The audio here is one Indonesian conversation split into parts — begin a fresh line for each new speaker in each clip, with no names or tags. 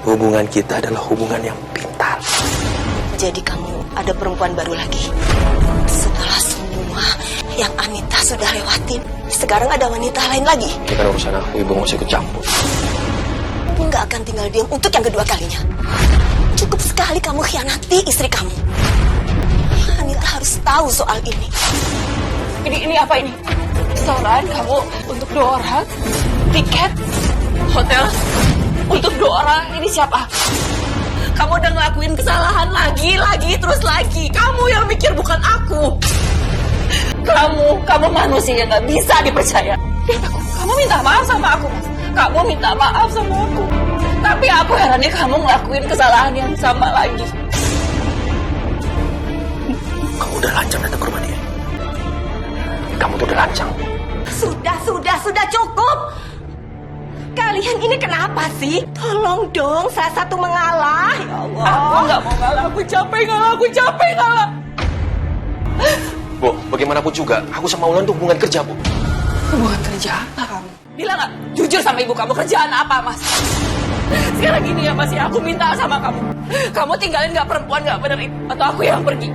Hubungan kita adalah hubungan yang pintar.
Jadi kamu ada perempuan baru lagi. Setelah semua yang Anita sudah lewatin, sekarang ada wanita lain lagi.
Ini kan urusan aku, ibu nggak usah ikut campur.
Ibu nggak akan tinggal diam untuk yang kedua kalinya. Cukup sekali kamu khianati istri kamu. Anita harus tahu soal ini.
Ini apa ini? Setoran kamu untuk 2 orang? Tiket? Hotel? Untuk 2 orang? Ini siapa? Kamu udah ngelakuin kesalahan lagi, terus lagi. Kamu yang mikir, bukan aku. Kamu manusia yang gak bisa dipercaya. Lihat aku, kamu minta maaf sama aku, Mas. Kamu minta maaf sama aku. Tapi aku herannya kamu ngelakuin kesalahan yang sama lagi.
Kamu udah lancang datang ke rumah dia. Kamu tuh udah lancang.
Sudah cukup. Kalian ini kenapa sih? Tolong dong, salah satu mengalah. Ya Allah.
Aku gak mau ngalah, aku capek ngalah.
Bu, bagaimanapun juga, aku sama Wulan tuh hubungan kerja, Bu.
Hubungan kerja apa kamu? Bilang gak? Jujur sama ibu kamu, kerjaan apa, Mas? Sekarang gini ya, Mas, ya. Aku minta sama kamu. Kamu tinggalin gak perempuan gak bener itu? Atau aku yang pergi?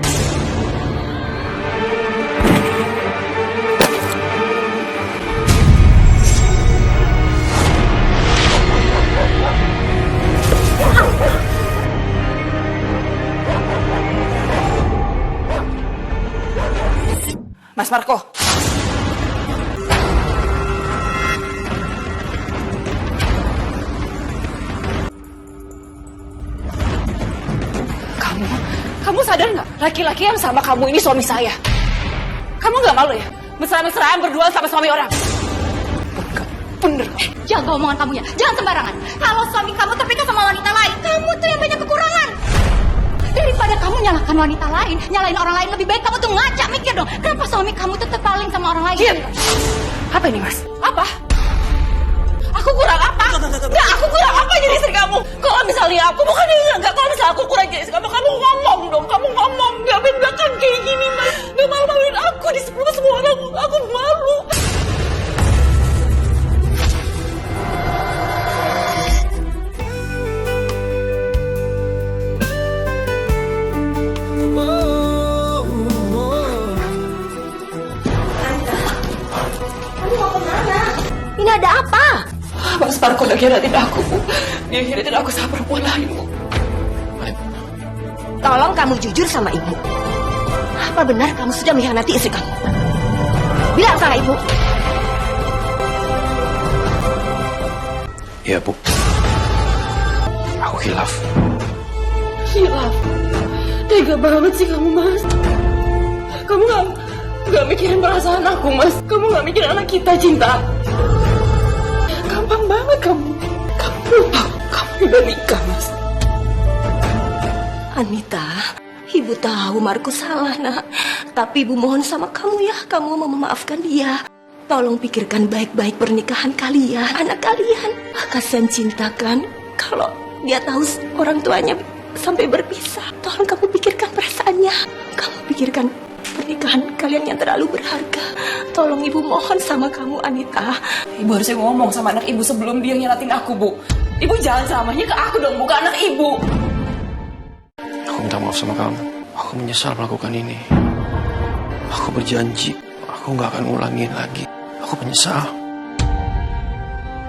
Mas Marco. Kamu sadar nggak? Laki-laki yang sama kamu ini suami saya. Kamu nggak malu ya? Mesra-mesraan berdua sama suami orang. Bener.
Jaga omongan kamu ya, jangan sembarangan. Kalau suami kamu terpikat sama wanita lain, kamu tuh yang banyak kekurangan. Daripada kamu nyalahkan wanita lain, nyalain orang lain, lebih baik kamu tuh ngaca mikir dong. Kenapa suami kamu tuh terpaling sama orang lain?
Diam. Apa ini, Mas? Apa? Aku kurang apa? Nggak, aku kurang apa jadi istri kamu? Kalau misalnya aku bukan enggak, kalau misalnya aku kurang jadi istri kamu ngomong dong, kamu ngomong. Nggak belakang kayak gini, Mas. Nggak malu-maluin aku di semua orang. Aku malu.
Ini ada apa?
Mas Marco udah khianatin aku, Bu. Dia khianatin aku sama perempuan lain, Bu.
Tolong kamu jujur sama ibu. Apa benar kamu sudah mengkhianati istri kamu? Bilang sama ibu.
Iya, Bu. Aku khilaf.
Hilaf. Tega banget sih kamu, Mas. Kamu nggak mikirin perasaan aku, Mas. Kamu nggak mikirin anak kita, Cinta. Gampang banget kamu. Kamu lupa. Kamu udah nikah, Mas.
Anita, ibu tahu Marco salah, nak. Tapi ibu mohon sama kamu ya, kamu mau memaafkan dia. Tolong pikirkan baik-baik pernikahan kalian, anak kalian. Kasihan Cinta kan, kalau dia tahu orang tuanya sampai berpisah. Tolong kamu pikirkan perasaannya. Kamu pikirkan pernikahan kalian yang terlalu berharga. Tolong ibu mohon sama kamu, Anita.
Ibu harusnya ngomong sama anak ibu sebelum dia nyelatin aku, Bu. Ibu jangan selamanya ke aku dong, bukan anak ibu.
Aku minta maaf sama kamu. Aku menyesal melakukan ini. Aku berjanji, aku nggak akan ngulangin lagi. Aku menyesal.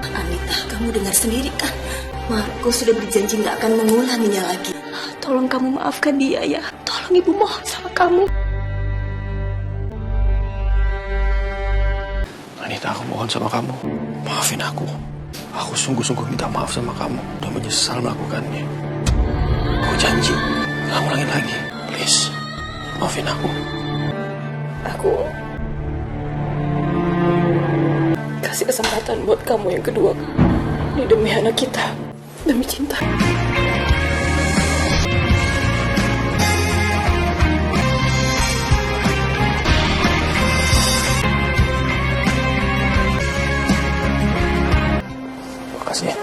Anita, kamu dengar sendiri kan? Marco sudah berjanji nggak akan mengulanginya lagi. Tolong kamu maafkan dia ya. Tolong ibu mohon sama kamu.
Anita, aku mohon sama kamu. Maafin aku. Aku sungguh-sungguh minta maaf sama kamu. Udah menyesal melakukannya. Aku janji, nggak ngulangin lagi. Please, maafin aku.
Aku kasih kesempatan buat kamu yang kedua. Ini demi anak kita, demi Cinta.
Makasih ya.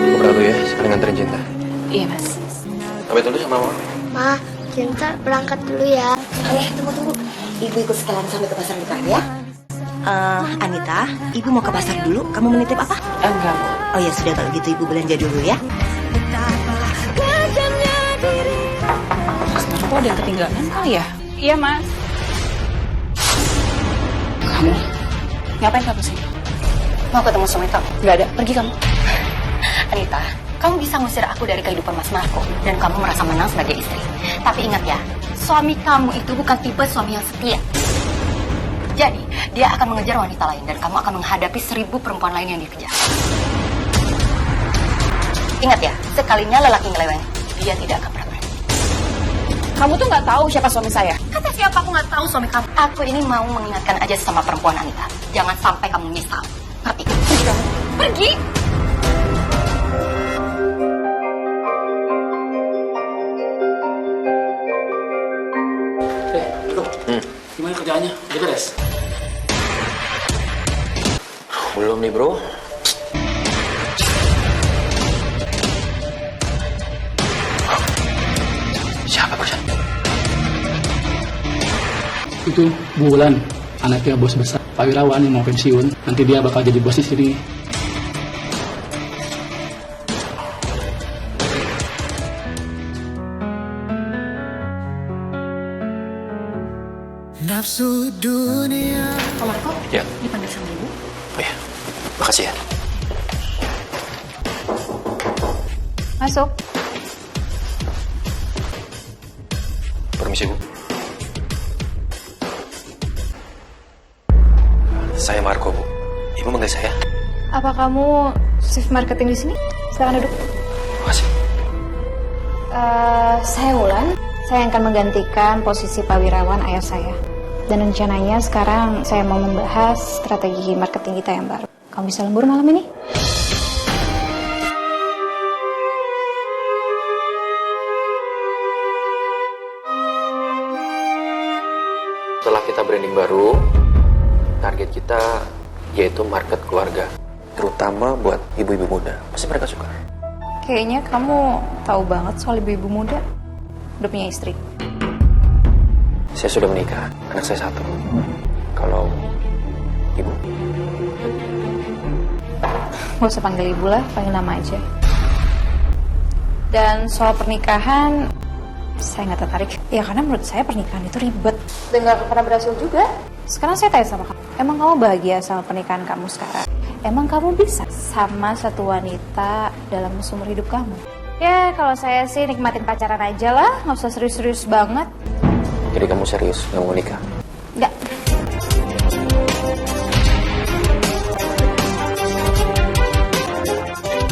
Aku berangkat dulu ya, sekali nganterin Cinta.
Iya, Mas.
Pamit dulu sama mama.
Ma, Cinta berangkat dulu ya.
Tunggu. Ibu ikut sekalian sampai ke pasar depan ya. Anita, ibu mau ke pasar dulu. Kamu menitip apa?
Enggak, Bu.
Oh ya sudah, kalau gitu ibu belanja dulu ya.
Mas Marco ada yang ketinggalan kali ya? Iya, Mas. Kamu ngapain kamu sih?
Mau ketemu suami kamu?
Gak ada, pergi kamu.
Anita, kamu bisa ngusir aku dari kehidupan Mas Marco dan kamu merasa menang sebagai istri. Tapi ingat ya, suami kamu itu bukan tipe suami yang setia. Jadi, dia akan mengejar wanita lain dan kamu akan menghadapi 1000 perempuan lain yang dikejar. Ingat ya, sekalinya lelaki nyeleweng, dia tidak akan pernah berani.
Kamu tuh nggak tahu siapa suami saya.
Kata siapa aku nggak tahu suami kamu. Aku ini mau mengingatkan aja sama perempuan Anita. Jangan sampai kamu menyesal. Ngerti? Pergi kamu. Pergi!
Gimana kerjaannya? Udah beres?
Belum nih bro. Siapa bos?
Itu Bu Wulan, anaknya bos besar Pak Wirawan yang mau pensiun. Nanti dia bakal jadi bos di sini.
Nafsu dunia.
Pak Marco,
Ya.
dipanggil sama ibu.
Oh ya, makasih ya.
Masuk.
Permisi Bu. Saya Marco Bu. Ibu manggil saya.
Apa kamu shift marketing di sini? Silakan duduk.
Makasih.
Saya Wulan. Saya akan menggantikan posisi Pak Wirawan, ayah saya. Dan rencananya sekarang saya mau membahas strategi marketing kita yang baru. Kamu bisa lembur malam ini?
Setelah kita branding baru, target kita yaitu market keluarga, terutama buat ibu-ibu muda. Pasti mereka suka.
Kayaknya kamu tahu banget soal ibu-ibu muda. Udah punya istri.
Saya sudah menikah, anak saya 1. Kalau ibu?
Gak usah panggil ibu lah, panggil nama aja. Dan soal pernikahan, saya nggak tertarik. Ya karena menurut saya pernikahan itu ribet. Dan nggak pernah berhasil juga. Sekarang saya tanya sama kamu, emang kamu bahagia sama pernikahan kamu sekarang? Emang kamu bisa sama satu wanita dalam seumur hidup kamu? Ya kalau saya sih nikmatin pacaran aja lah, nggak usah serius-serius banget.
Jadi kamu serius nggak mau nikah?
Nggak.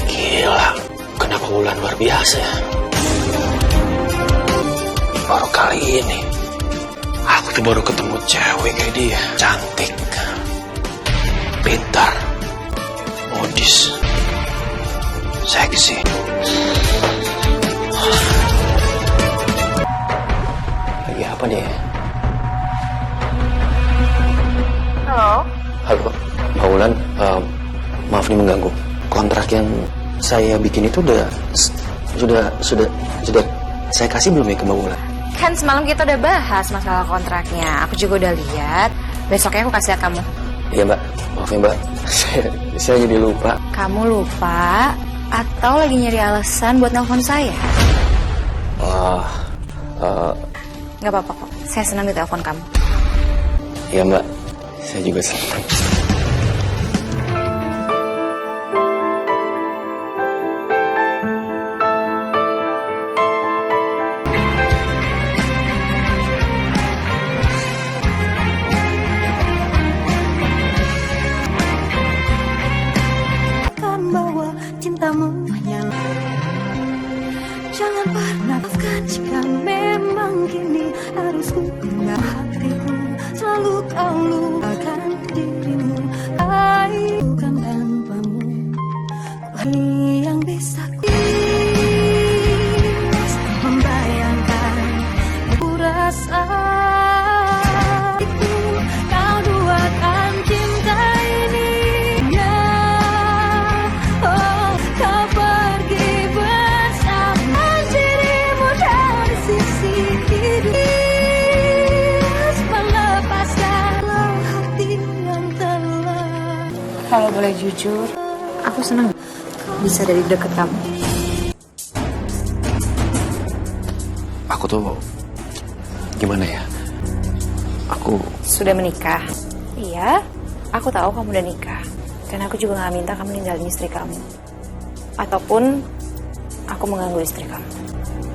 Gila, kenapa Wulan luar biasa ya? Baru kali ini aku tuh baru ketemu cewek kayak dia. Cantik, pintar, modis, seksi. Lagi apa dia?
Halo?
Halo, Mbak Wulan, maaf nih mengganggu. Kontrak yang saya bikin itu sudah saya kasih belum ya ke Mbak Wulan?
Kan semalam kita udah bahas masalah kontraknya. Aku juga udah lihat. Besoknya aku kasih lihat kamu.
Iya Mbak, maaf ya Mbak. Saya jadi lupa.
Kamu lupa atau lagi nyari alasan buat nelfon saya? Gak apa-apa kok. Saya senang ditelepon kamu.
Iya Mbak, saya juga senang.
Bawa cintamu menyala. Jangan pernah maafkan jika memang kini harus ku pindah hatiku. Selalu kau lupakan dirimu.
Kalau boleh jujur, aku senang bisa dari deket kamu.
Aku tuh gimana ya? Aku
Sudah menikah? Iya, aku tahu kamu udah nikah. Dan aku juga gak minta kamu ninggalin istri kamu. Ataupun aku mengganggu istri kamu.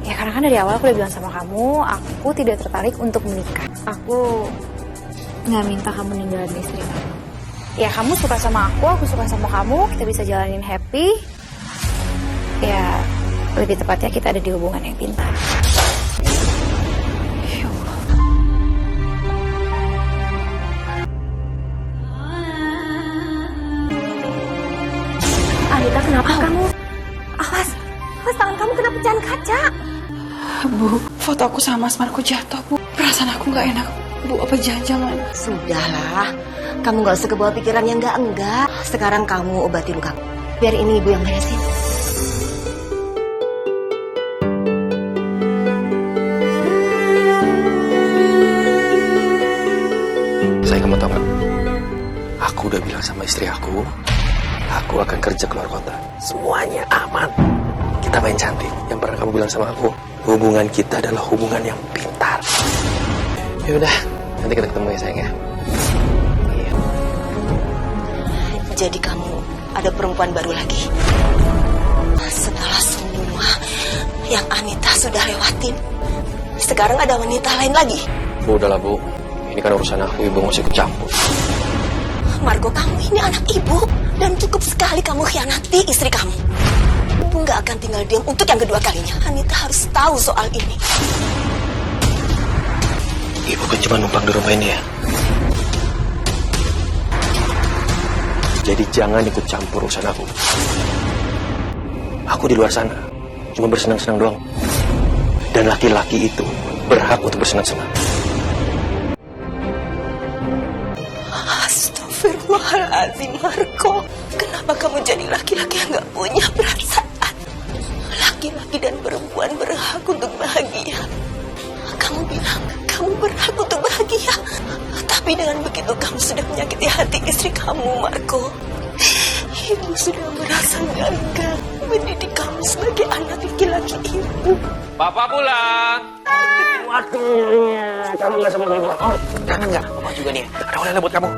Ya karena kan dari awal aku udah bilang sama kamu, aku tidak tertarik untuk menikah. Aku gak minta kamu ninggalin istri kamu. Ya kamu suka sama aku suka sama kamu, kita bisa jalanin happy. Ya lebih tepatnya kita ada di hubungan yang pintar.
Anita, kenapa kamu? Awas tangan kamu kena pecahan kaca.
Bu, foto aku sama Mas Marco jatuh, Bu. Perasaan aku nggak enak, Bu. Apa jangan-jangan?
Sudahlah, kamu gak usah kebawa pikiran yang enggak. Sekarang kamu obati luka. Biar ini ibu yang beresin.
Saya kamu tahu nggak? Aku udah bilang sama istri aku akan kerja keluar kota. Semuanya aman. Kita main cantik. Yang pernah kamu bilang sama aku, hubungan kita adalah hubungan yang pintar. Ya udah, nanti kita ketemu ya sayang ya. Iya.
Jadi kamu ada perempuan baru lagi. Setelah semua yang Anita sudah lewatin, sekarang ada wanita lain lagi.
Bu, udahlah Bu. Ini kan urusan aku, ibu nggak usah ikut campur.
Margo, kamu ini anak ibu. Dan cukup sekali kamu khianati istri kamu. Ibu nggak akan tinggal diam untuk yang kedua kalinya. Anita harus tahu soal ini.
Ibu kan cuma numpang di rumah ini ya. Jadi jangan ikut campur urusan aku. Aku di luar sana cuma bersenang-senang doang. Dan laki-laki itu berhak untuk bersenang-senang.
Astagfirullahaladzim, Marco. Kenapa kamu jadi laki-laki yang gak punya perasaan? Laki-laki dan perempuan berhak untuk bahagia. Kamu bilang kamu berhak untuk bahagia. Tapi dengan begitu kamu sudah menyakiti hati istri kamu, Marco. Ibu sudah merasa gagal mendidik kamu sebagai anak laki-laki ibu.
Papa pulang. Waduh, kamu nggak sama ibu. Oh, jangan nggak. Papa juga nih. Ada oleh-oleh buat kamu.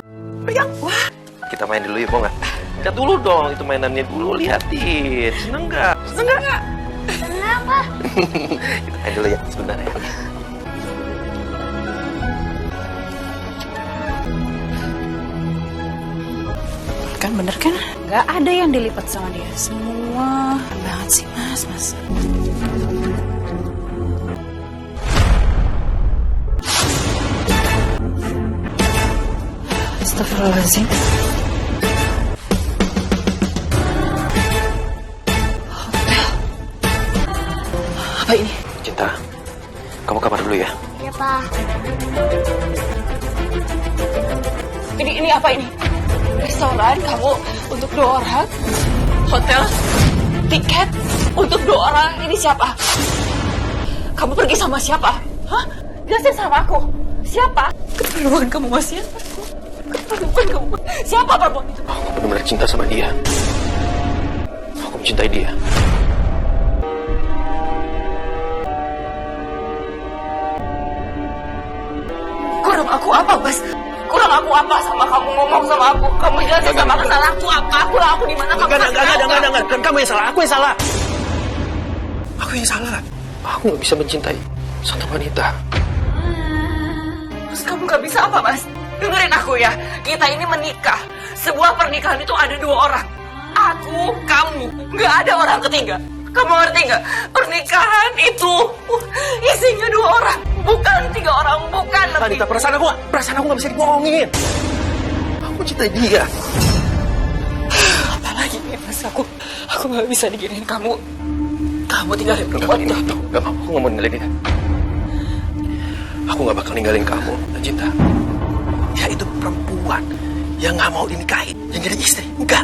Pegang. Wah. Kita main dulu ya, mau nggak? Lihat dulu dong, itu mainannya dulu, liatin. Seneng nggak? Seneng nggak?
Senang, Pak.
Kita main dulu ya, sebentar ya.
Kan bener kan? Nggak ada yang dilipat sama dia. Semua banget sih, Mas. Astagfirullahaladzim. Hotel. Apa ini?
Cinta, kamu kamar dulu ya.
Iya, Pak.
Ini apa ini? Restoran kamu untuk 2 orang? Hotel? Tiket untuk 2 orang? Ini siapa? Kamu pergi sama siapa? Hah? Jelasin sama aku. Siapa? Keterlaluan kamu, Mas ya? Keterlaluan kamu. Siapa perempuan itu?
Aku benar-benar cinta sama dia. Aku mencintai dia.
Kurang aku apa, Mas? Kurang aku apa sama kamu ngomong sama aku? Kamu jelasin sama kesalahan aku apa? Kurang aku di mana?
Enggak. Kan kamu yang salah, aku yang salah. Aku yang salah. Aku nggak bisa mencintai satu wanita.
Mas, kamu gak bisa apa, Mas? Dengerin aku ya. Kita ini menikah. Sebuah pernikahan itu ada 2 orang. Aku, kamu. Gak ada orang ketiga. Kamu ngerti gak? Pernikahan itu isinya 2 orang. Bukan 3 orang. Bukan lebih.
Wanita, perasaan aku nggak bisa dibohongin. Aku cintai dia.
Apalagi nih, Mas? Aku gak bisa diginiin kamu. Kamu tinggalin perempuan itu.
Gak mau, aku nggak mau ninggalin dia. Aku nggak bakal ninggalin kamu, Cinta. Ya itu perempuan yang nggak mau dinikahin, yang jadi istri. Enggak,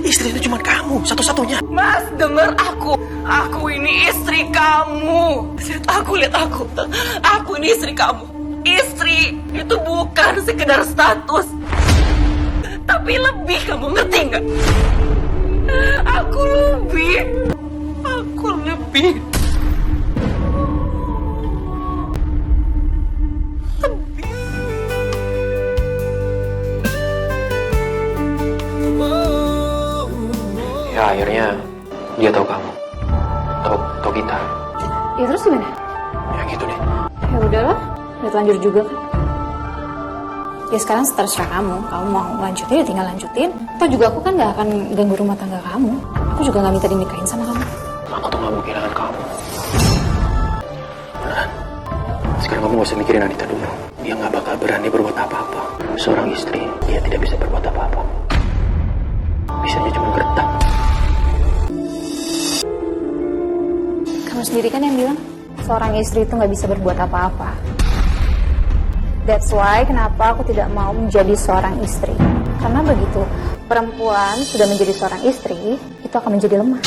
istri itu cuma kamu, satu-satunya.
Mas, denger aku. Aku ini istri kamu. Lihat aku. Aku ini istri kamu. Istri itu bukan sekedar status, tapi Tapi lebih, kamu ngerti nggak? Aku lebih.
Ya akhirnya dia tahu kamu, tahu kita.
Ya terus gimana?
Ya gitu deh.
Ya udahlah, udah telanjur juga kan. Ya sekarang terserah kamu mau lanjutin ya tinggal lanjutin. Atau juga aku kan gak akan ganggu rumah tangga kamu. Aku juga gak minta dinikahin sama kamu.
Aku tuh gak mau kehilangan kamu. Beneran. Sekarang kamu gak usah mikirin Anita dulu. Dia gak bakal berani berbuat apa-apa. Seorang istri, dia tidak bisa berbuat apa-apa. Bisanya cuma gertak.
Kamu sendiri kan yang bilang seorang istri itu gak bisa berbuat apa-apa. That's why kenapa aku tidak mau menjadi seorang istri. Karena begitu perempuan sudah menjadi seorang istri, itu akan menjadi lemah.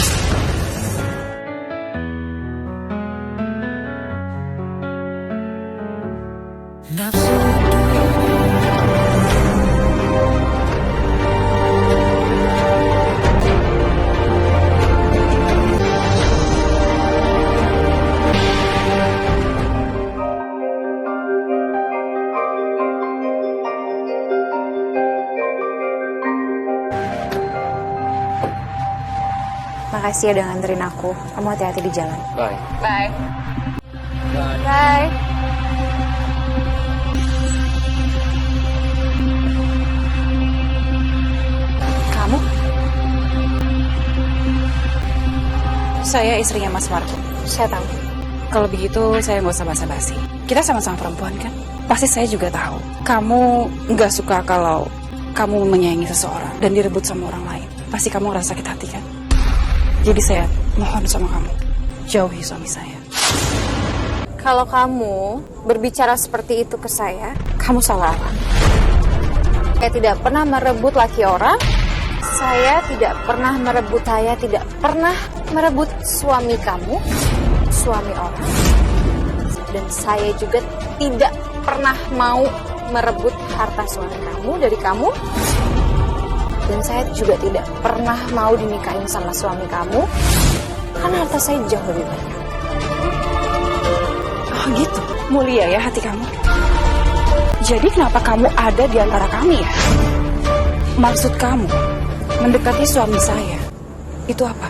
Makasih ya udah nganterin aku. Kamu hati-hati di jalan.
Bye.
Bye.
Bye. Kamu?
Saya istrinya Mas Marco.
Saya tahu.
Kalau begitu saya nggak usah basa-basi. Kita sama-sama perempuan kan? Pasti saya juga tahu. Kamu nggak suka kalau kamu menyayangi seseorang dan direbut sama orang lain. Pasti kamu ngerasa sakit hati kan? Jadi saya mohon sama kamu, jauhi suami saya.
Kalau kamu berbicara seperti itu ke saya, kamu salah. Saya tidak pernah merebut laki orang. Saya tidak pernah merebut suami kamu, suami orang. Dan saya juga tidak pernah mau merebut harta suami kamu dari kamu. Dan saya juga tidak pernah mau dinikahin sama suami kamu. Karena harta saya jauh lebih banyak.
Oh gitu, mulia ya hati kamu. Jadi kenapa kamu ada di antara kami ya? Maksud kamu mendekati suami saya, itu apa?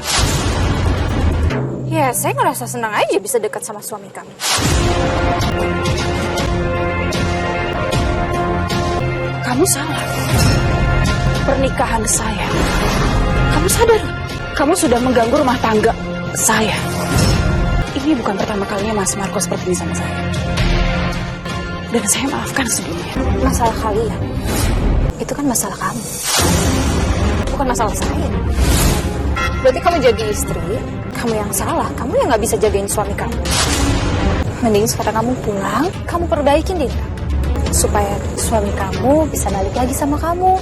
Ya, saya ngerasa senang aja bisa dekat sama suami kamu.
Kamu salah. Pernikahan saya. Kamu sadar? Kamu sudah mengganggu rumah tangga saya. Ini bukan pertama kalinya Mas Marco seperti ini sama saya. Dan saya maafkan sebelumnya.
Masalah kalian, itu kan masalah kamu. Bukan masalah saya. Berarti kamu jadi istri, kamu yang salah. Kamu yang gak bisa jagain suami kamu. Mending sekarang kamu pulang, kamu perbaikin dia. Supaya suami kamu bisa balik lagi sama kamu.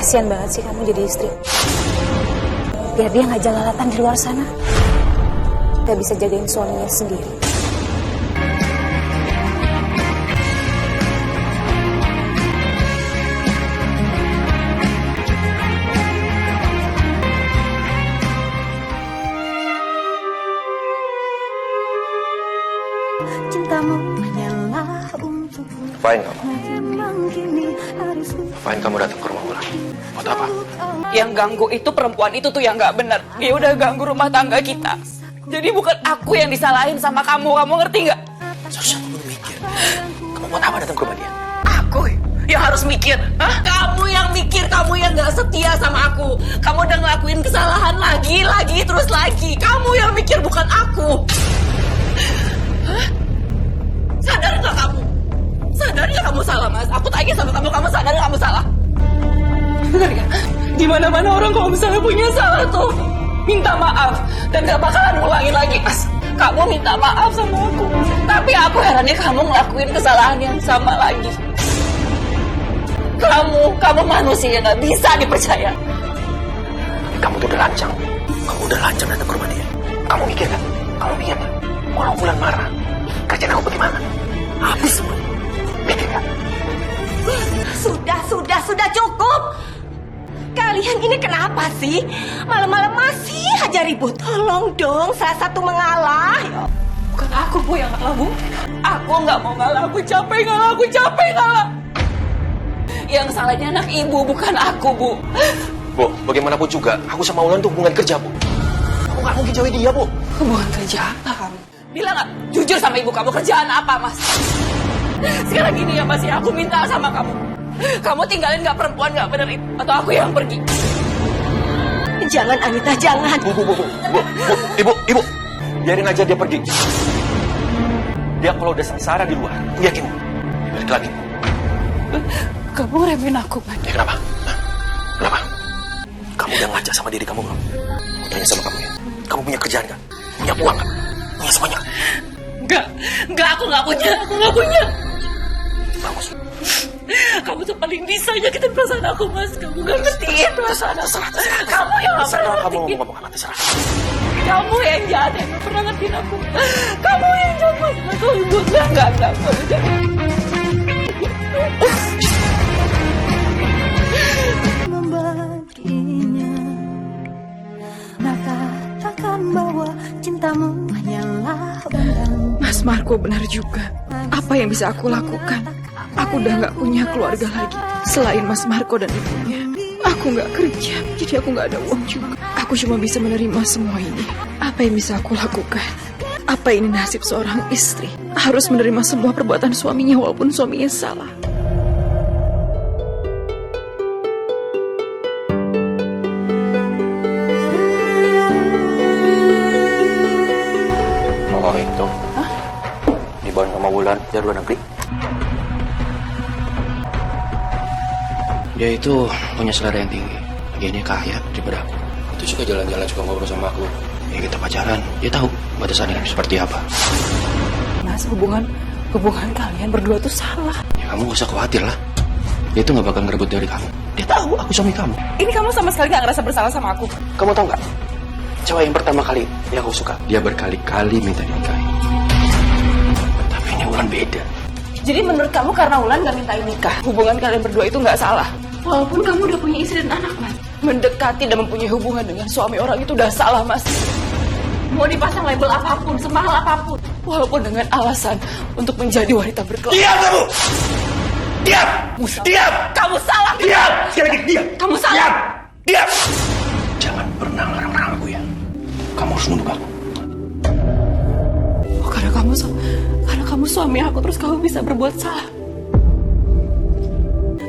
Kasian banget sih kamu jadi istri. Biar dia gak jalalatan di luar sana. Gak bisa jagain suaminya sendiri.
Cintamu hanyalah untuk
Fine kamu.
memang kini harus
Fine kamu datang ke rumah Wulan. Buat apa?
Yang ganggu itu perempuan itu tuh yang nggak benar. Dia udah ganggu rumah tangga kita. Jadi bukan aku yang disalahin sama kamu. Kamu ngerti nggak?
Seharusnya kamu mikir. Kamu buat apa datang ke rumah dia?
Aku yang harus mikir. Hah? Kamu yang mikir. Kamu yang nggak setia sama aku. Kamu udah ngelakuin kesalahan lagi, terus lagi. Kamu yang mikir, bukan aku. Hah? Sadar nggak kamu? Sadar nggak kamu salah, Mas? Aku tanya sama kamu sadar nggak kamu salah? Benar nggak? Di mana-mana orang kalau misalnya punya salah tuh minta maaf dan gak bakalan ngulangin lagi, Mas. Kamu minta maaf sama aku, tapi aku herannya kamu ngelakuin kesalahan yang sama lagi. Kamu manusia yang gak bisa dipercaya.
Kamu tuh udah lancang. Kamu udah lancang datang ke rumah dia. Kamu mikir kan? Kamu mikir kan? Kalau Wulan marah, kerjaan kamu bagaimana? Habis semua. Mikir kan?
Sudah cukup. Kalian ini kenapa sih? Malam-malam masih aja ribut. Tolong dong, salah satu mengalah.
Bukan aku, Bu, yang ngalah, Bu. Aku nggak mau ngalah. Aku capek ngalah. Yang salah ini anak ibu, bukan aku, Bu.
Bu, bagaimanapun juga, aku sama Wulan tuh hubungan kerja, Bu. Aku nggak mungkin jauhin dia, Bu.
Hubungan kerja apa kamu?
Bilang nggak, jujur sama ibu kamu, kerjaan apa, Mas? Sekarang gini ya, Mas, ya. Aku minta sama kamu. Kamu tinggalin nggak perempuan nggak bener itu, atau aku yang pergi.
Jangan, Anita, jangan.
Bu, Ibu. Biarin aja dia pergi. Dia kalau udah sengsara di luar, aku yakin balik lagi.
Kamu remehin aku, Man.
Ya kenapa? Hah? Kenapa? Kamu udah ngaca sama diri kamu belum? Aku tanya sama kamu ya. Kamu punya kerjaan kan? Punya uang kan? Punya semuanya?
Enggak, aku nggak punya.
Bagus.
Kamu tuh paling bisa nyakitin perasaan aku, Mas. Kamu gak ngertiin perasaan aku. Kamu yang gak pernah
Kamu
ngertiin.
ngomong apa? Terserah.
Kamu yang jahat, yang gak pernah ngertiin aku. Kamu yang jahat, Mas. Aku enggak. Kamu jangan.
Membaginya, katakan bahwa cintamu hanyalah undang.
Mas Marco benar juga. Apa yang bisa aku lakukan? Aku udah gak punya keluarga lagi selain Mas Marco dan ibunya. Aku gak kerja, jadi aku gak ada uang juga. Aku cuma bisa menerima semua ini. Apa yang bisa aku lakukan? Apa ini nasib seorang istri? Harus menerima semua perbuatan suaminya walaupun suaminya salah.
Oh itu. Hah? Dibawa sama Wulan dari luar negeri. Dia itu punya selera yang tinggi. Dia kaya daripada aku. Itu suka jalan-jalan, suka ngobrol sama aku. Ya kita pacaran, dia tahu batasannya seperti apa.
Mas, hubungan kalian berdua tuh salah.
Ya kamu gak usah khawatir lah. Dia tuh gak bakal ngerebut dari kamu. Dia tahu aku suami kamu.
Ini kamu sama sekali gak ngerasa bersalah sama aku.
Kamu tahu nggak? Cewek yang pertama kali yang aku suka, dia berkali-kali minta dinikahi. Tapi ini Wulan beda.
Jadi menurut kamu karena Wulan gak minta nikah, hubungan kalian berdua itu gak salah? Walaupun kamu udah punya istri dan anak, Mas. Mendekati dan mempunyai hubungan dengan suami orang itu udah salah, Mas. Mau dipasang label apapun, semahal apapun. Walaupun dengan alasan untuk menjadi wanita berkelas.
Diam kamu! Diam! Diam!
Kamu salah!
Diam! Sekali lagi, diam!
Kamu salah!
Diam! Diam! Jangan pernah larang-larang aku ya. Kamu harus nunduk aku.
Oh, karena kamu suami aku, terus kamu bisa berbuat salah.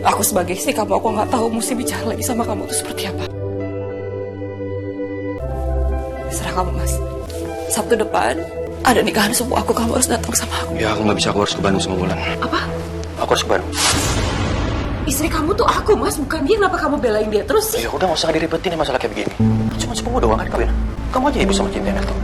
Aku sebagai istri kamu, aku nggak tahu mesti bicara lagi sama kamu itu seperti apa. Serah kamu, Mas. Sabtu depan ada nikahan sepupu aku, kamu harus datang sama aku.
Ya aku nggak bisa, aku harus ke Bandung sama Wulan.
Apa?
Aku harus ke Bandung.
Istri kamu tuh aku, Mas, bukan dia. Kenapa kamu belain dia terus sih?
Ya udah nggak usah diribetin ya masalah kayak begini. Cuma sepupu doang kan kawin. Kamu aja ibu sama cinta tuh.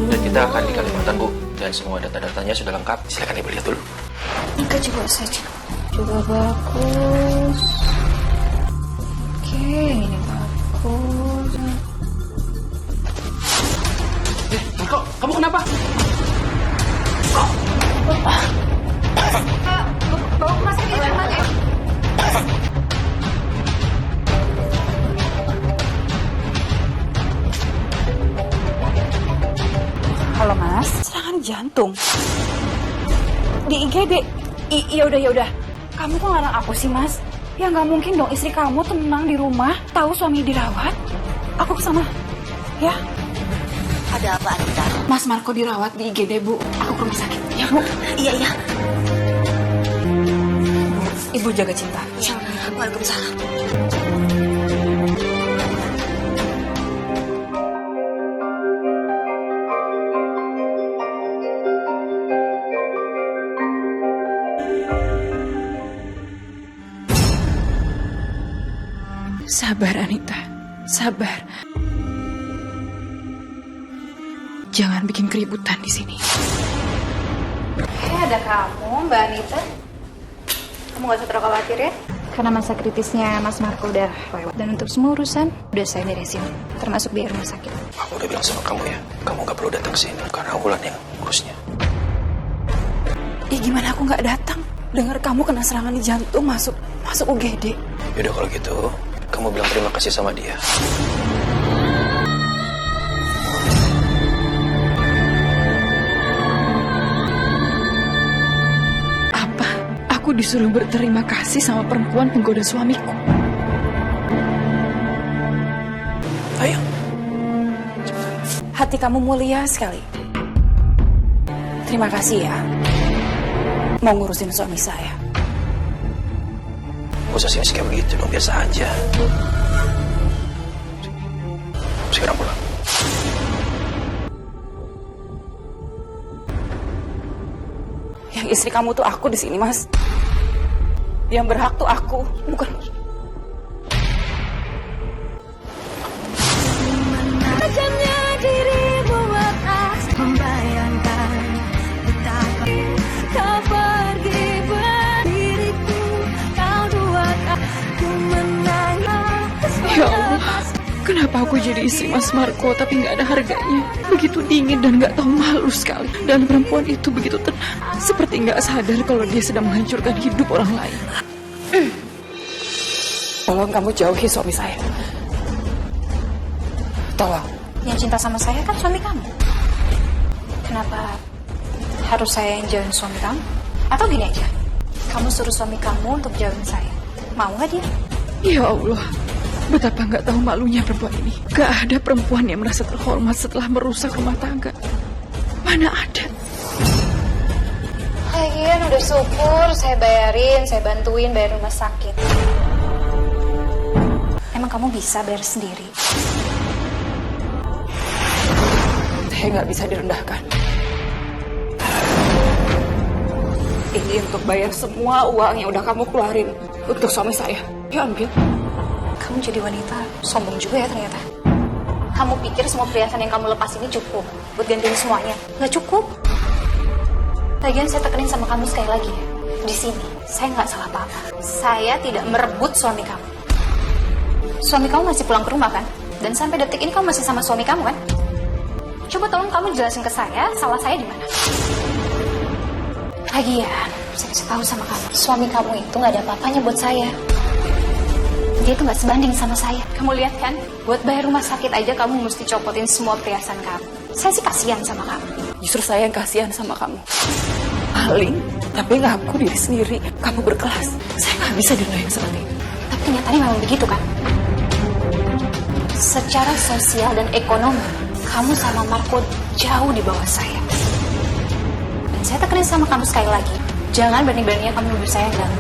Dan kita akan di Kalimantan, Bu. Dan semua data-datanya sudah lengkap. Silakan Ibu lihat dulu.
Enggak coba saja. Coba bagus. Oke, ini bagus.
Marco, kamu kenapa?
Bawa ke rumah sakit cepat ya. Halo Mas,
Serangan jantung.
di IGD. Yaudah. Kamu kok ngarang aku sih Mas? Ya nggak mungkin dong istri kamu tenang di rumah, tahu suami dirawat. Aku kesana, ya.
Ada apa, Anita?
Mas Marco dirawat di IGD, Bu. Aku ke rumah sakit. Ya, Bu.
Iya.
Ibu jaga cinta.
Iya, Waalaikumsalam.
Sabar, Anita. Sabar. Jangan bikin keributan di sini.
Ada kamu, Mbak Anita. Kamu gak usah terlalu khawatir ya. Karena masa kritisnya Mas Marco udah lewat. Dan untuk semua urusan udah saya beresin, termasuk biaya rumah sakit.
Aku udah bilang sama kamu ya, kamu gak perlu datang sini karena Wulan yang urusnya.
Gimana aku nggak datang? Dengar kamu kena serangan di jantung, masuk UGD.
Yaudah kalau gitu, kamu bilang terima kasih sama dia.
Apa? Aku disuruh berterima kasih sama perempuan penggoda suamiku.
Ayo.
Hati kamu mulia sekali. Terima kasih ya. Mau ngurusin suami saya.
Gak usah sih kayak begitu dong, biasa aja. Sekarang pulang.
Yang istri kamu tuh aku di sini, Mas. Yang berhak tuh aku, bukan.
Tajamnya dirimu atas membayangkan betapa kau pergi berdiriku, kau duakan ku menangis.
Ya Allah, kenapa aku jadi istri Mas Marco tapi nggak ada harganya? Begitu dingin dan nggak tahu malu sekali. Dan perempuan itu begitu tenang, seperti nggak sadar kalau dia sedang menghancurkan hidup orang lain. Tolong kamu jauhi suami saya. Tolong.
Yang cinta sama saya kan suami kamu. Kenapa harus saya yang jauhin suami kamu? Atau gini aja, kamu suruh suami kamu untuk jauhin saya. Mau gak dia?
Ya Allah, betapa nggak tahu malunya perempuan ini. Gak ada perempuan yang merasa terhormat setelah merusak rumah tangga. Mana ada?
Lagian udah syukur saya bayarin, saya bantuin bayar rumah sakit. Emang kamu bisa bayar sendiri?
Saya nggak bisa direndahkan. Ini untuk bayar semua uang yang udah kamu keluarin untuk suami saya. Ya ambil.
Kamu jadi wanita sombong juga ya ternyata. Kamu pikir semua perhiasan yang kamu lepas ini cukup buat gantiin semuanya? Nggak cukup. Lagian saya tekenin sama kamu sekali lagi ya. Di sini saya nggak salah apa-apa. Saya tidak merebut suami kamu. Suami kamu masih pulang ke rumah kan? Dan sampai detik ini kamu masih sama suami kamu kan? Coba tolong kamu jelasin ke saya, salah saya di mana? Lagian, saya kasih tahu sama kamu, suami kamu itu nggak ada apa-apanya buat saya. Dia tuh nggak sebanding sama saya. Kamu lihat kan, buat bayar rumah sakit aja kamu mesti copotin semua perhiasan kamu. Saya sih kasihan sama kamu.
Justru saya yang kasihan sama kamu. Maling, tapi ngaku diri sendiri. Kamu berkelas. Saya nggak bisa direndahin seperti itu.
Tapi kenyataannya memang begitu kan? Secara sosial dan ekonomi, kamu sama Marco jauh di bawah saya. Dan saya tekenin sama kamu sekali lagi, jangan berani-beraninya kamu nuduh saya enggak.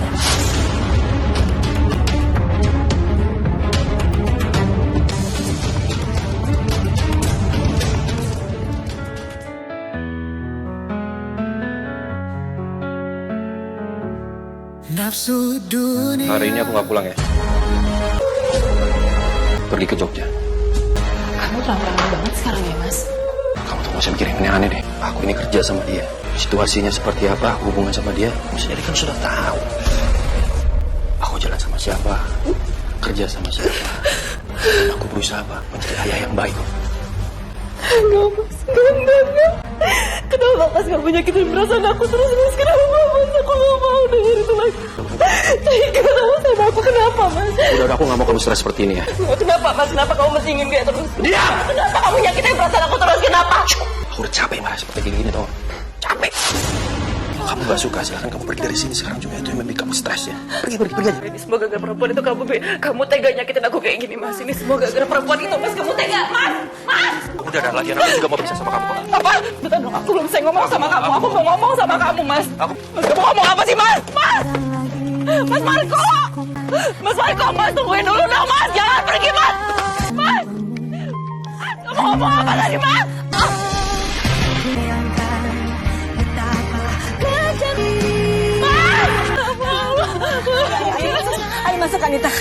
Hari ini aku nggak pulang ya. Pergi ke Jogja.
Kamu terang-terangan banget sekarang ya, Mas.
Kamu tuh gak usah mikir yang aneh-aneh deh. Aku ini kerja sama dia. Situasinya seperti apa, hubungan sama dia, kamu sendiri kan sudah tahu. Aku jalan sama siapa, kerja sama siapa. Dan aku berusaha apa? Menjadi ayah yang baik.
Enggak, Mas. Enggak. Kenapa Mas gak menyakitin perasaan aku terus-terus? Kenapa Mas? Aku gak mau denger itu lagi. Kenapa sama aku? Kenapa, Mas?
Udah, aku gak mau kamu stres seperti ini ya.
Kenapa, Mas? Kenapa kamu masih ingin kayak terus?
Diam!
Kenapa kamu nyakitin perasaan aku terus? Kenapa?
Aku udah capek marah seperti gini tau. Capek. Kalau kamu gak suka, silahkan kamu pergi dari sini sekarang juga. Itu yang membuat kamu stres ya. Pergi aja.
Ini semua gara-gara perempuan itu kamu tega nyakitin aku kayak gini, Mas. Ini semua gara-gara perempuan itu, Mas. Kamu tega, Mas. Mas!
Udah, lagi aku juga mau pisah sama kamu kok.
Apa? Bentar dong, aku belum selesai ngomong sama kamu. Aku mau ngomong sama kamu, Mas. Mas, kamu ngomong apa sih, Mas? Mas! Mas Marco! Mas Marco, Mas, tungguin dulu dong, Mas. Jangan pergi, Mas. Mas! Kamu ngomong apa tadi, Mas?
Ayo masuk, Anita.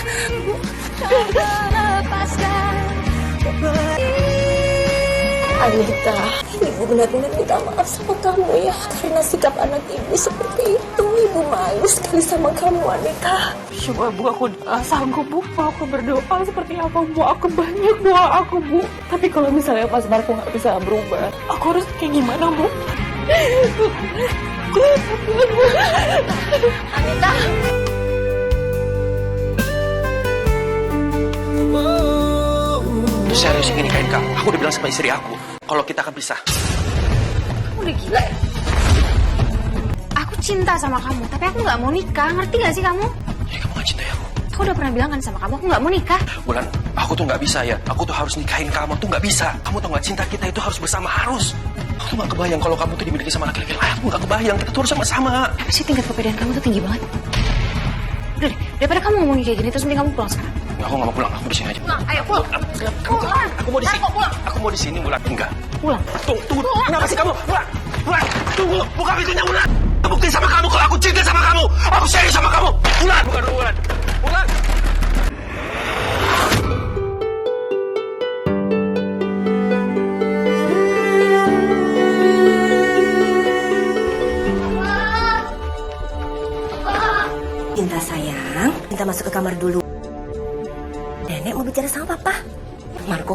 Anita, ibu benar-benar minta maaf sama kamu ya. Karena sikap anak ibu seperti itu. Ibu malu sekali sama kamu, Anita.
Coba Bu, aku sanggup Bu. Mau aku berdoa seperti apa Bu? Aku banyak doa aku Bu. Tapi kalau misalnya Mas Marco nggak bisa berubah, aku harus kayak gimana Bu?
Anita.
Serius ingin nikahin kamu. Aku udah bilang sama istri aku kalau kita akan pisah.
Kamu udah gila ya? Aku cinta sama kamu, tapi aku nggak mau nikah. Ngerti nggak sih kamu?
Ya kamu gak cintai aku.
Aku udah pernah bilang kan sama kamu, aku nggak mau nikah.
Bulan, aku tuh nggak bisa ya. Aku tuh harus nikahin kamu tuh nggak bisa. Kamu tuh nggak cinta kita itu harus bersama harus. Aku tuh nggak kebayang kalau kamu tuh dimiliki sama laki-laki lain. Aku nggak kebayang. Kita tuh harus sama-sama.
Apa sih tingkat kepedean kamu tuh tinggi banget? Udah deh, daripada kamu ngomongin kayak gini, terus mending kamu pulang sekarang.
Ya, aku nggak mau pulang. Aku di sini aja.
Pulang, ayo pulang. Pulang.
Aku mau di sini.
Pulang.
Aku mau di sini, Bulan. Enggak.
Pulang.
Tunggu. Kenapa sih kamu? Bulan. Bulan. Tunggu. Buka pintunya, Bulan. Aku buktiin sama kamu kalau aku cinta sama kamu. Aku serius sama kamu. Bulan. Bukan Bulan. Bulan.
Cinta sayang, minta masuk ke kamar dulu. Nenek mau bicara sama papa. Marco,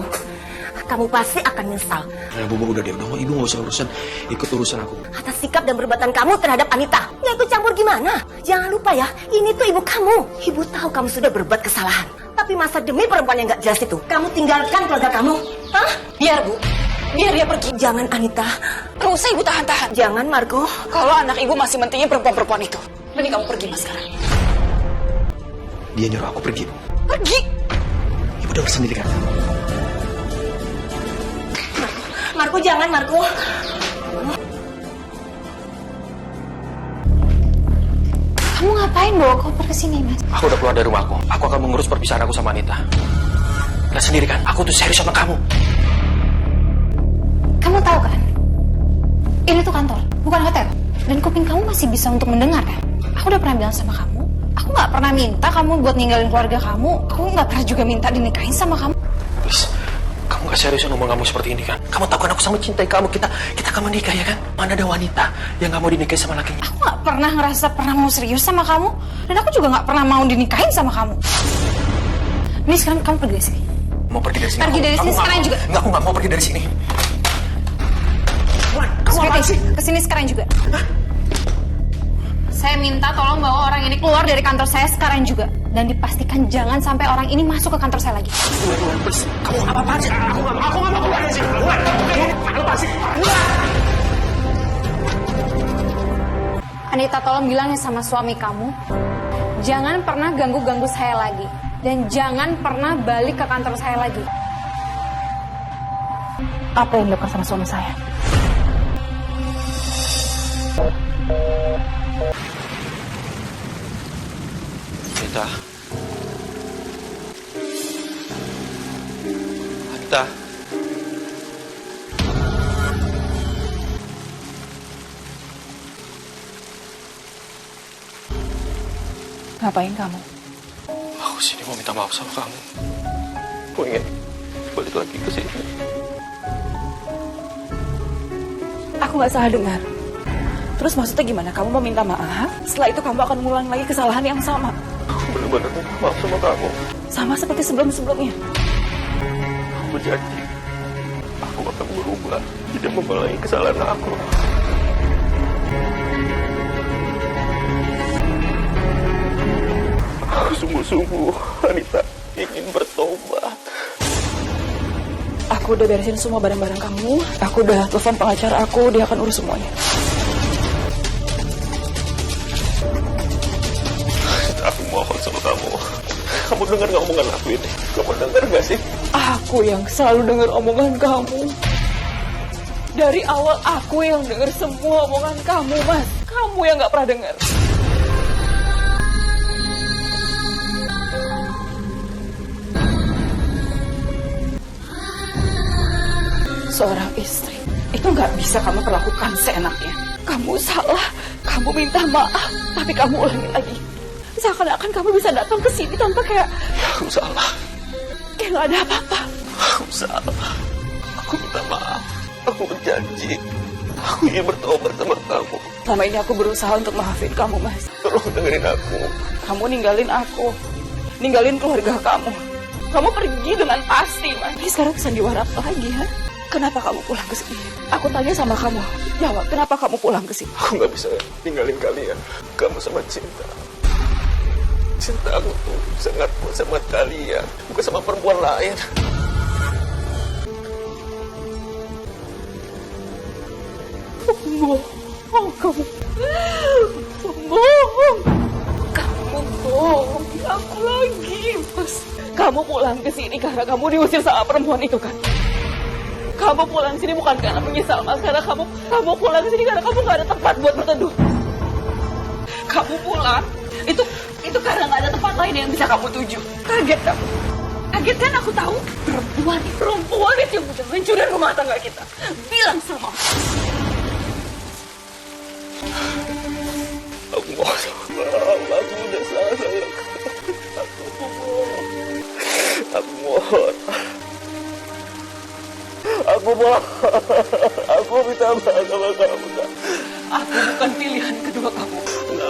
kamu pasti akan nyesal
Ya, Bu, udah deh. Udah, Ibu nggak usah ikut urusan aku.
atas sikap dan perbuatan kamu terhadap Anita. Ya ikut campur gimana? Jangan lupa ya, ini tuh ibu kamu. Ibu tahu kamu sudah berbuat kesalahan. Tapi masa demi perempuan yang gak jelas itu, kamu tinggalkan keluarga kamu? Hah?
Biar Bu, biar dia pergi.
Jangan Anita.
Gak usah Ibu tahan-tahan.
Jangan Marco.
Kalau anak Ibu masih mentingin perempuan-perempuan itu, mending kamu pergi Mas sekarang.
Dia nyuruh aku pergi.
Pergi.
Ibu dengar sendiri kan?
Marco jangan Marco.
Kamu ngapain bawa koper ke sini, Mas?
Aku udah keluar dari rumahku. Aku akan mengurus perpisahan aku sama Anita. Lihat sendiri kan? Aku tuh serius sama kamu.
Kamu tahu kan? Ini tuh kantor, bukan hotel. Dan kuping kamu masih bisa untuk mendengar kan? Aku udah pernah bilang sama kamu, aku nggak pernah minta kamu buat ninggalin keluarga kamu. Kamu nggak pernah juga minta dinikahin sama kamu.
Please, kamu gak seriusan ngomong kamu seperti ini kan? Kamu tahu kan aku sangat cintai kamu. Kita akan menikah ya kan? Mana ada wanita yang gak mau dinikahi sama lakinya?
Aku nggak pernah ngerasa pernah mau serius sama kamu. Dan aku juga nggak pernah mau dinikahin sama kamu. Ini sekarang kamu pergi dari sini.
Mau pergi dari sini?
Pergi dari sini sekarang juga.
Enggak, aku gak mau pergi dari sini. Wan, kamu apa sih?
Kesini sekarang juga. Saya minta tolong bawa orang ini keluar dari kantor saya sekarang juga. Dan dipastikan jangan sampai orang ini masuk ke kantor saya lagi.
Wan, please. Kamu apa-apaan sih? Aku gak mau keluar dari sini. Wan, apa sih?
Anita, tolong bilangin sama suami kamu, jangan pernah ganggu-ganggu saya lagi. Dan jangan pernah balik ke kantor saya lagi. Apa yang dilakukan sama suami saya?
Anita. Anita.
Ngapain kamu?
Aku sini mau minta maaf sama kamu. Aku ingin balik lagi ke sini.
Aku nggak salah dengar. Terus maksudnya gimana? Kamu mau minta maaf? Setelah itu kamu akan mengulangi lagi kesalahan yang sama.
Aku benar-benar minta maaf sama kamu.
Sama seperti sebelum-sebelumnya.
Aku janji, aku akan berubah, tidak mengulangi kesalahan aku. Aku sungguh-sungguh, Anita, ingin bertobat.
Aku udah beresin semua barang-barang kamu. Aku udah telepon pengacara aku, dia akan urus semuanya.
Aku mohon sama kamu. Kamu dengar gak omongan aku ini? Kamu dengar gak sih?
Aku yang selalu dengar omongan kamu. Dari awal aku yang dengar semua omongan kamu, Mas. Kamu yang gak pernah dengar. Seorang istri itu nggak bisa kamu perlakukan seenaknya. Kamu salah, kamu minta maaf, tapi kamu ulangi lagi. Seakan-akan kamu bisa datang ke sini tanpa kayak
Aku salah.
nggak ada apa-apa.
Aku salah. Aku minta maaf. Aku berjanji, aku ingin bertobat sama kamu.
Selama ini aku berusaha untuk maafin kamu, Mas.
Tolong dengerin aku.
Kamu ninggalin aku, ninggalin keluarga kamu. Kamu pergi dengan pasti, Mas. Ini sekarang sandiwara apa lagi, ha? Kenapa kamu pulang ke sini? Aku tanya sama kamu, jawab, kenapa kamu pulang ke sini?
Aku gak bisa tinggalin kalian. Kamu sama Cinta. Cinta aku tuh sangat kuat sama kalian, bukan sama perempuan lain.
Bohong kamu. Bohong. Kamu bohong aku lagi, Mas. Kamu pulang ke sini karena kamu diusir sama perempuan itu kan? Kamu pulang sini bukan karena menyesal, Mas. Karena kamu pulang sini karena kamu gak ada tempat buat berteduh. Kamu pulang itu karena gak ada tempat lain yang bisa kamu tuju. Kaget kamu. Kaget kan? Aku tahu perempuan itu yang udah hancurin rumah tangga kita. Bilang sama
Aku mohon sama Allah, aku udah salah sayang. Aku mohon. Aku minta maaf sama kamu.
aku bukan pilihan kedua kamu.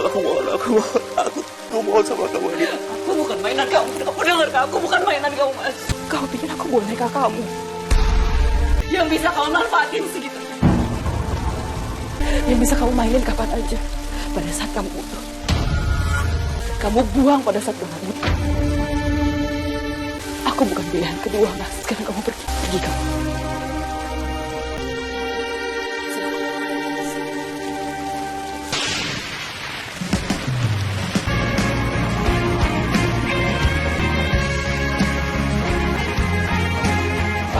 Aku mohon sama kamu.
Aku bukan mainan kamu. Kamu dengar, aku bukan mainan kamu, Mas. Kau pikir aku boneka kamu yang bisa kamu manfaatin segitunya, yang bisa kamu mainin kapan aja pada saat kamu butuh. Kamu buang pada saat kamu butuh. Aku bukan pilihan kedua, Mas. Sekarang kamu pergi kamu.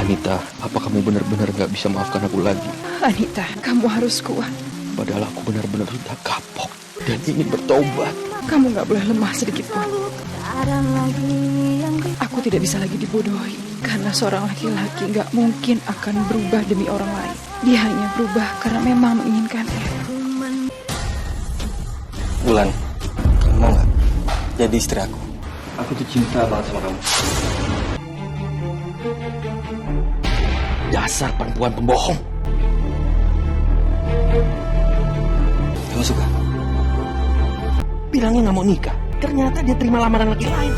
Anita, apa kamu benar-benar gak bisa maafkan aku lagi?
Anita, kamu harus kuat.
Padahal aku benar-benar sudah kapok dan ingin bertobat.
Kamu gak boleh lemah sedikit pun. Aku tidak bisa lagi dibodohi. Karena seorang laki-laki gak mungkin akan berubah demi orang lain. Dia hanya berubah karena memang menginginkannya.
Wulan, kamu mau gak jadi istri aku? Aku tuh cinta banget sama kamu.
Dasar perempuan pembohong.
Kamu suka?
Bilangnya gak mau nikah, ternyata dia terima lamaran laki lain.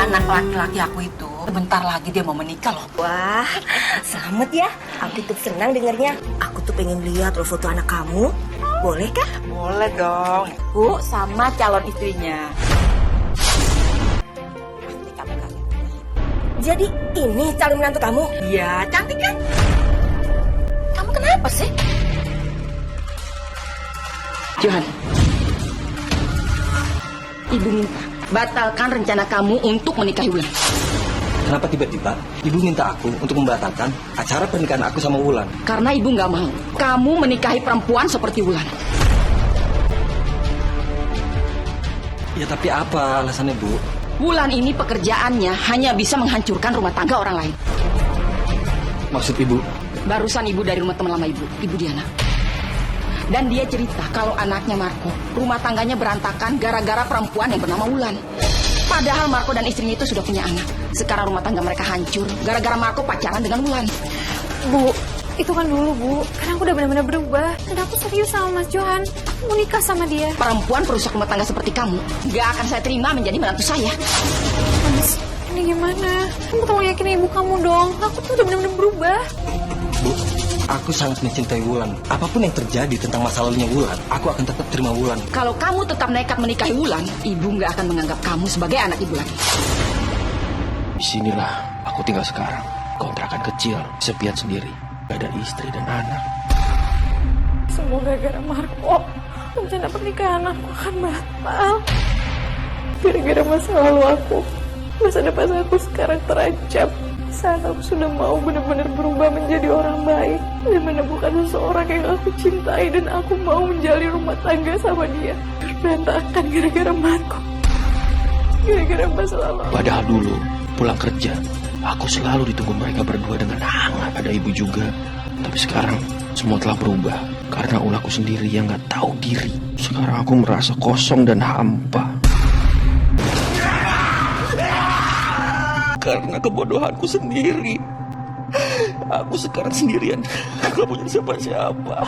Anak laki-laki aku itu bentar lagi dia mau menikah loh.
Wah, selamat ya. Aku tuh senang dengarnya. Aku tuh pengen lihat loh foto anak kamu. Boleh kah?
Boleh dong. Bu sama calon istrinya. Pasti kamu kaget.
Jadi ini calon menantu kamu?
Iya, cantik kan? Kamu kenapa sih? Johan, Ibu minta batalkan rencana kamu untuk menikahi Wulan.
Kenapa tiba-tiba ibu minta aku untuk membatalkan acara pernikahan aku sama Wulan?
Karena ibu nggak mau kamu menikahi perempuan seperti Wulan.
Ya tapi apa alasannya, Bu?
Wulan ini pekerjaannya hanya bisa menghancurkan rumah tangga orang lain.
Maksud ibu?
Barusan ibu dari rumah teman lama ibu Diana. Dan dia cerita kalau anaknya Marco, rumah tangganya berantakan gara-gara perempuan yang bernama Wulan. Padahal Marco dan istrinya itu sudah punya anak. Sekarang rumah tangga mereka hancur gara-gara Marco pacaran dengan Wulan.
Bu, itu kan dulu, Bu. Karena aku udah benar-benar berubah. Dan aku serius sama Mas Johan. Aku mau nikah sama dia.
Perempuan perusak rumah tangga seperti kamu gak akan saya terima menjadi menantu saya.
Mas, ini gimana? Kamu tolong yakin ibu kamu dong. Aku tuh udah benar-benar berubah.
Bu, aku sangat mencintai Wulan. Apapun yang terjadi tentang masa lalunya Wulan, aku akan tetap terima Wulan.
Kalau kamu tetap nekat menikahi Wulan, ibu gak akan menganggap kamu sebagai anak ibu lagi.
Disinilah aku tinggal sekarang. Kontrakan kecil, sepian sendiri. Gak ada istri dan anak.
Semua gara-gara Marco. Rencana pernikahan aku akan batal. Gara-gara masa lalu aku. Masa depan aku sekarang terancam. Saat aku sudah mau benar-benar berubah menjadi orang baik dan menemukan seseorang yang aku cintai dan aku mau menjalin rumah tangga sama dia, berantakan gara-gara Marco, gara-gara masa lalu.
Padahal dulu pulang kerja, aku selalu ditunggu mereka berdua dengan hangat. Ada ibu juga. Tapi sekarang semua telah berubah karena ulahku sendiri yang gak tahu diri. Sekarang aku merasa kosong dan hampa. karena kebodohanku sendiri. Aku sekarang sendirian, gak punya siapa-siapa.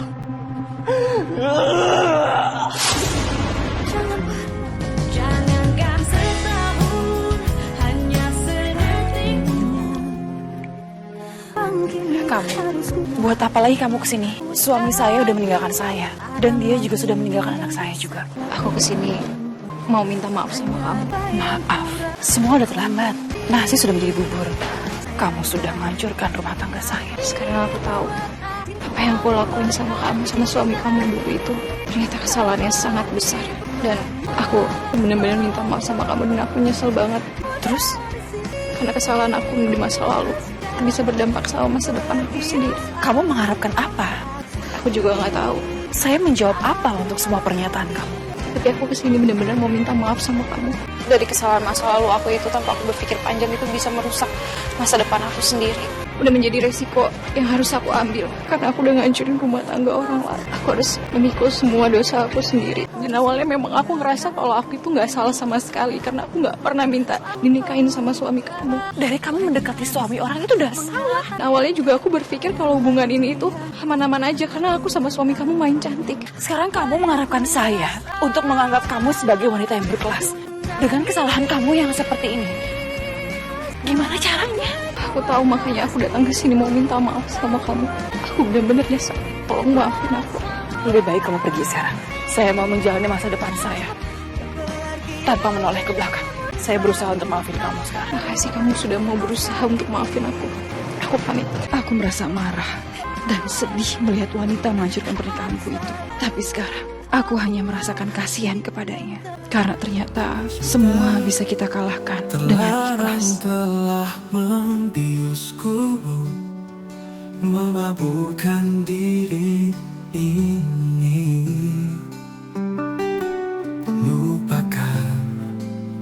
Jangankan setahun, hanya sedetik.
Kamu, buat apa lagi kamu kesini? Suami saya udah meninggalkan saya, dan dia juga sudah meninggalkan anak saya juga.
Aku kesini mau minta maaf sama kamu.
Maaf, semua udah terlambat. Nasi sudah menjadi bubur. Kamu sudah menghancurkan rumah tangga saya.
Sekarang aku tahu apa yang aku lakuin sama kamu, sama suami kamu dulu itu ternyata kesalahannya sangat besar. Dan aku benar-benar minta maaf sama kamu dan aku nyesel banget.
Terus,
Karena kesalahan aku di masa lalu bisa berdampak sama masa depan aku sendiri.
kamu mengharapkan apa?
Aku juga nggak tahu.
Saya menjawab apa untuk semua pernyataan kamu?
Tapi aku kesini benar-benar mau minta maaf sama kamu. Dari kesalahan masa lalu aku itu tanpa aku berpikir panjang itu bisa merusak masa depan aku sendiri. Udah menjadi resiko yang harus aku ambil. Karena aku udah ngancurin rumah tangga orang lain. Aku harus memikul semua dosa aku sendiri. Dan awalnya memang aku ngerasa kalau aku itu nggak salah sama sekali. Karena aku nggak pernah minta dinikahin sama suami kamu.
Dari kamu mendekati suami orang itu udah salah.
Nah, awalnya juga aku berpikir kalau hubungan ini itu aman-aman aja. Karena aku sama suami kamu main cantik.
Sekarang kamu mengharapkan saya untuk menganggap kamu sebagai wanita yang berkelas. Dengan kesalahan kamu yang seperti ini. Gimana caranya?
Aku tahu, makanya aku datang ke sini mau minta maaf sama kamu. Aku benar-benar nyesel. Tolong maafin aku.
Lebih baik kamu pergi sekarang. Saya mau menjalani masa depan saya tanpa menoleh ke belakang. Saya berusaha untuk maafin kamu sekarang.
Makasih kamu sudah mau berusaha untuk maafin aku. Aku pamit.
Aku merasa marah dan sedih melihat wanita menghancurkan pernikahanku itu. Tapi sekarang, aku hanya merasakan kasihan kepadanya. Karena ternyata semua bisa kita kalahkan dengan ikhlas.
Telah membiusku, memabukkan diri ini. Lupakan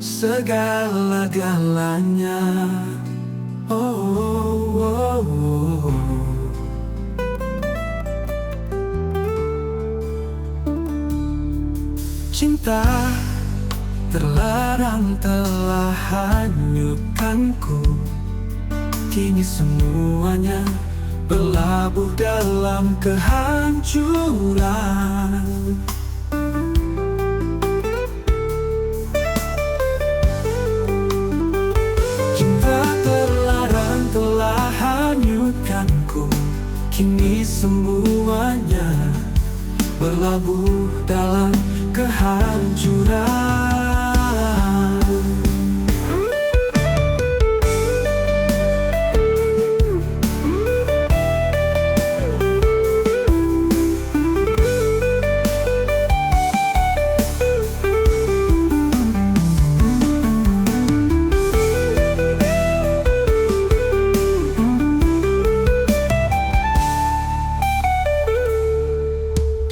segala-galanya. Oh. Cinta terlarang telah hanyutkanku. Kini semuanya berlabuh dalam kehancuran. Cinta terlarang telah hanyutkanku. Kini semuanya berlabuh dalam kehancuran.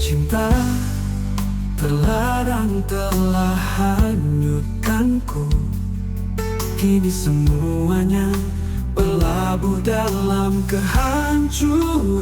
Cinta terlarang telah hanyutkanku. Kini semuanya berlabuh dalam kehancuran.